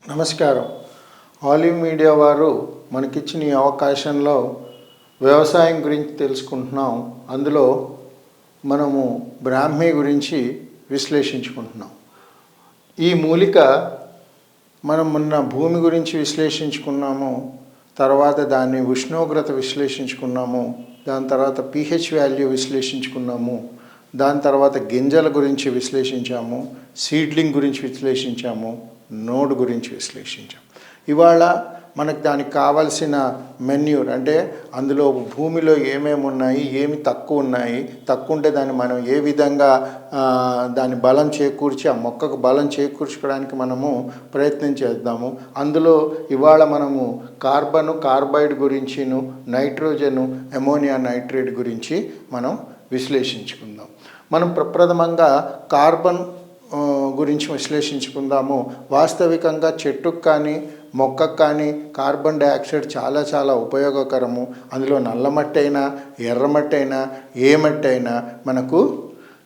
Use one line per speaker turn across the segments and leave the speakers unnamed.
నమస్కారం. Olive media వారు మనకిచ్చిన ఈ అవకాశంలో వ్యవసాయం గురించి తెలుసుకుంటున్నాం. అందులో మనము బ్రాహ్మీ గురించి విశ్లేషించుకుంటున్నాం. ఈ మూలిక మనం మొన్న భూమి గురించి విశ్లేషించుకున్నాము, తర్వాత దాని ఉష్ణోగ్రత విశ్లేషించుకున్నాము, దాని తర్వాత pH వాల్యూ విశ్లేషించుకున్నాము, దాని తర్వాత గింజల గురించి విశ్లేషించాము, సీడ్లింగ్ గురించి విశ్లేషించాము, నోడ్ గురించి విశ్లేషించాం. ఇవాళ మనకు దానికి కావాల్సిన మెన్యూర్ అంటే అందులో భూమిలో ఏమేమి ఉన్నాయి, ఏమి తక్కువ ఉన్నాయి, తక్కువ ఉంటే దాన్ని మనం ఏ విధంగా దాని బలం చేకూర్చి ఆ మొక్కకు బలం చేకూర్చుకోవడానికి మనము ప్రయత్నం చేద్దాము. అందులో ఇవాళ మనము కార్బైడ్ గురించిను, నైట్రోజను, అమోనియా నైట్రేట్ గురించి మనం విశ్లేషించుకుందాం. మనం ప్రప్రథమంగా కార్బన్ గురించి విశ్లేషించుకుందాము. వాస్తవికంగా చెట్టుకు కానీ మొక్కకు కానీ కార్బన్ డైఆక్సైడ్ చాలా ఉపయోగకరము. అందులో నల్లమట్టి అయినా ఎర్రమట్టి అయినా ఏ మట్టి అయినా మనకు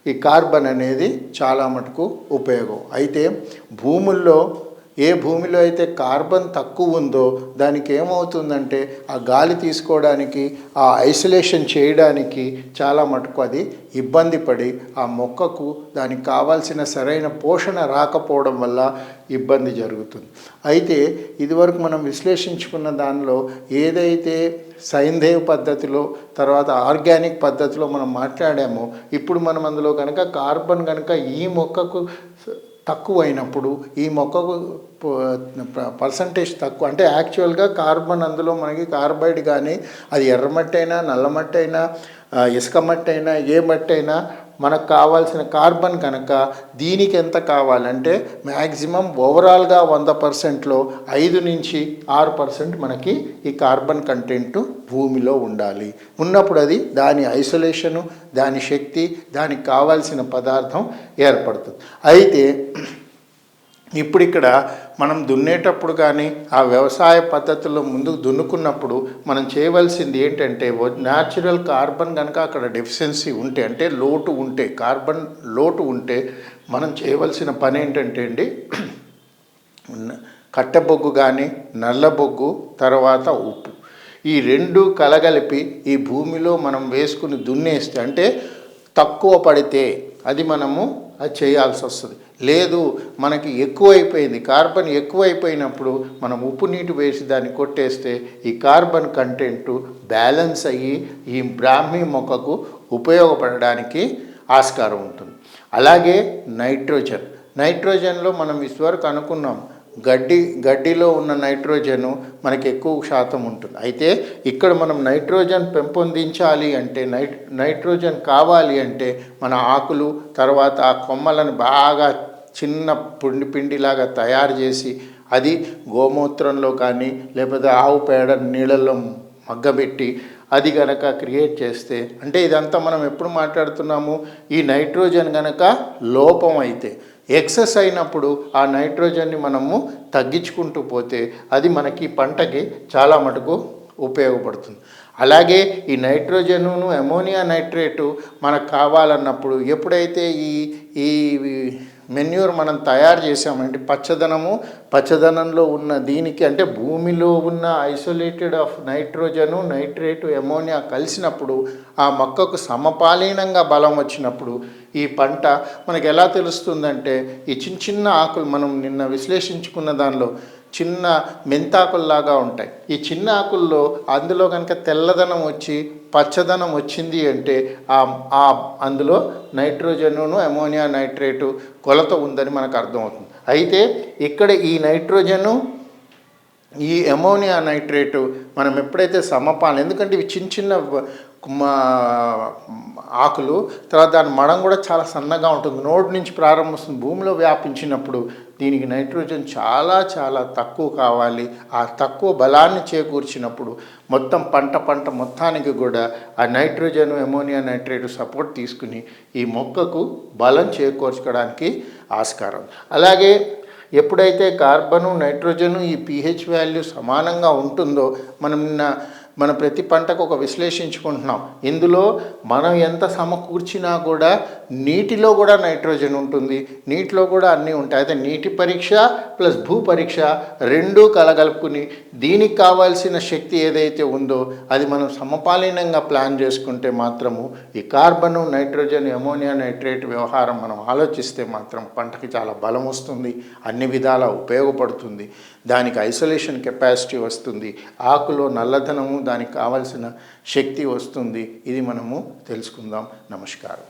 ఈ కార్బన్ అనేది చాలా మటుకు ఉపయోగం. అయితే ఏ భూమిలో అయితే కార్బన్ తక్కువ ఉందో దానికి ఏమవుతుందంటే ఆ గాలి తీసుకోవడానికి, ఆ ఐసోలేషన్ చేయడానికి చాలా మటుకు అది ఇబ్బంది పడి ఆ మొక్కకు దానికి కావాల్సిన సరైన పోషణ రాకపోవడం వల్ల ఇబ్బంది జరుగుతుంది. అయితే ఇదివరకు మనం విశ్లేషించుకున్న దానిలో ఏదైతే సైంధవ పద్ధతిలో తర్వాత ఆర్గానిక్ పద్ధతిలో మనం మాట్లాడామో, ఇప్పుడు మనం అందులో కనుక కార్బన్ కనుక ఈ మొక్కకు తక్కువైనప్పుడు, ఈ మొక్కకు పర్సంటేజ్ తక్కువ అంటే యాక్చువల్గా కార్బన్ అందులో మనకి కార్బైడ్ కానీ అది ఎర్రమట్టి అయినా నల్లమట్టి అయినా ఇసుక మట్టి అయినా ఏ మట్టి అయినా మనకు కావాల్సిన కార్బన్ కనుక దీనికి ఎంత కావాలంటే మ్యాక్సిమం ఓవరాల్గా 100%లో 5 నుంచి 6% మనకి ఈ కార్బన్ కంటెంట్ భూమిలో ఉండాలి. ఉన్నప్పుడు అది దాని ఐసోలేషను, దాని శక్తి, దానికి కావాల్సిన పదార్థం ఏర్పడుతుంది. అయితే ఇప్పుడు ఇక్కడ మనం దున్నేటప్పుడు కానీ ఆ వ్యవసాయ పద్ధతుల్లో ముందుకు దున్నుకున్నప్పుడు మనం చేయవలసింది ఏంటంటే, న్యాచురల్ కార్బన్ కనుక అక్కడ డెఫిషియన్సీ ఉంటే అంటే కార్బన్ లోటు ఉంటే మనం చేయవలసిన పని ఏంటంటే అండి, కట్టెబొగ్గు కానీ నల్లబొగ్గు తర్వాత ఉప్పు ఈ రెండు కలగలిపి ఈ భూమిలో మనం వేసుకుని దున్నేస్తే అంటే తక్కువ పడితే అది మనము అది చేయాల్సి వస్తుంది. లేదు మనకి ఎక్కువైపోయింది, కార్బన్ ఎక్కువైపోయినప్పుడు మనం ఉప్పు నీటి వేసి దాన్ని కొట్టేస్తే ఈ కార్బన్ కంటెంటు బ్యాలెన్స్ అయ్యి ఈ బ్రాహ్మీ మొక్కకు ఉపయోగపడడానికి ఆస్కారం ఉంటుంది. అలాగే నైట్రోజన్లో మనం ఇదివరకు అనుకున్నాం గడ్డిలో ఉన్న నైట్రోజను మనకి ఎక్కువ శాతం ఉంటుంది. అయితే ఇక్కడ మనం నైట్రోజన్ పెంపొందించాలి అంటే నైట్రోజన్ కావాలి అంటే మన ఆకులు తర్వాత ఆ కొమ్మలను బాగా చిన్న పిండిలాగా తయారు చేసి అది గోమూత్రంలో కానీ లేకపోతే ఆవు పేడ నీళ్ళల్లో మగ్గబెట్టి అది గనక క్రియేట్ చేస్తే, అంటే ఇదంతా మనం ఎప్పుడు మాట్లాడుతున్నాము, ఈ నైట్రోజన్ గనక లోపం అయితే ఎక్సెస్ అయినప్పుడు ఆ నైట్రోజన్ని మనము తగ్గించుకుంటూ పోతే అది మనకి పంటకి చాలా మటుకు ఉపయోగపడుతుంది. అలాగే ఈ నైట్రోజను, అమోనియా నైట్రేటు మనకు కావాలన్నప్పుడు ఎప్పుడైతే ఈ మెన్యూర్ మనం తయారు చేసామంటే పచ్చదనంలో ఉన్న దీనికి అంటే భూమిలో ఉన్న ఐసోలేటెడ్ ఆఫ్ నైట్రేటు, అమోనియా కలిసినప్పుడు ఆ మొక్కకు సమపాలీనంగా బలం వచ్చినప్పుడు ఈ పంట మనకు ఎలా తెలుస్తుందంటే, ఈ చిన్న ఆకులు మనం నిన్న విశ్లేషించుకున్న దానిలో చిన్న మెంతాకుల్లాగా ఉంటాయి. ఈ చిన్న ఆకుల్లో అందులో కనుక తెల్లదనం వచ్చి పచ్చదనం వచ్చింది అంటే అందులో నైట్రోజను, అమోనియా నైట్రేటు కొలత ఉందని మనకు అర్థమవుతుంది. అయితే ఇక్కడ ఈ నైట్రోజను, ఈ అమోనియా నైట్రేటు మనం ఎప్పుడైతే ఎందుకంటే ఇవి చిన్న ఆకులు, తర్వాత దాని మడం కూడా చాలా సన్నగా ఉంటుంది, నోటి నుంచి ప్రారంభిస్తుంది. భూమిలో వ్యాపించినప్పుడు దీనికి నైట్రోజన్ చాలా తక్కువ కావాలి. ఆ తక్కువ బలాన్ని చేకూర్చినప్పుడు మొత్తం పంట మొత్తానికి కూడా ఆ నైట్రోజన్, అమోనియా నైట్రేట్ సపోర్ట్ తీసుకుని ఈ మొక్కకు బలం చేకూర్చుకోవడానికి ఆస్కారం. అలాగే ఎప్పుడైతే కార్బను, నైట్రోజను ఈ pH వాల్యూ సమానంగా ఉంటుందో, మనం మన ప్రతి పంటకు ఒక విశ్లేషించుకుంటున్నాం. ఇందులో మనం ఎంత సమకూర్చినా కూడా నీటిలో కూడా నైట్రోజన్ ఉంటుంది, నీటిలో కూడా అన్నీ ఉంటాయి. అయితే నీటి పరీక్ష ప్లస్ భూ పరీక్ష రెండూ కలగలుపుకుని దీనికి కావాల్సిన శక్తి ఏదైతే ఉందో అది మనం సమపాలీనంగా ప్లాన్ చేసుకుంటే మాత్రము ఈ కార్బను, నైట్రోజన్, అమోనియా నైట్రేట్ వ్యవహారం మనం ఆలోచిస్తే మాత్రం పంటకి చాలా బలం వస్తుంది, అన్ని విధాలా ఉపయోగపడుతుంది. దానికి ఐసోలేషన్ కెపాసిటీ వస్తుంది, ఆకులో నల్లదనము దానికి కావాల్సిన శక్తి వస్తుంది. ఇది మనము తెలుసుకుందాం. నమస్కారం.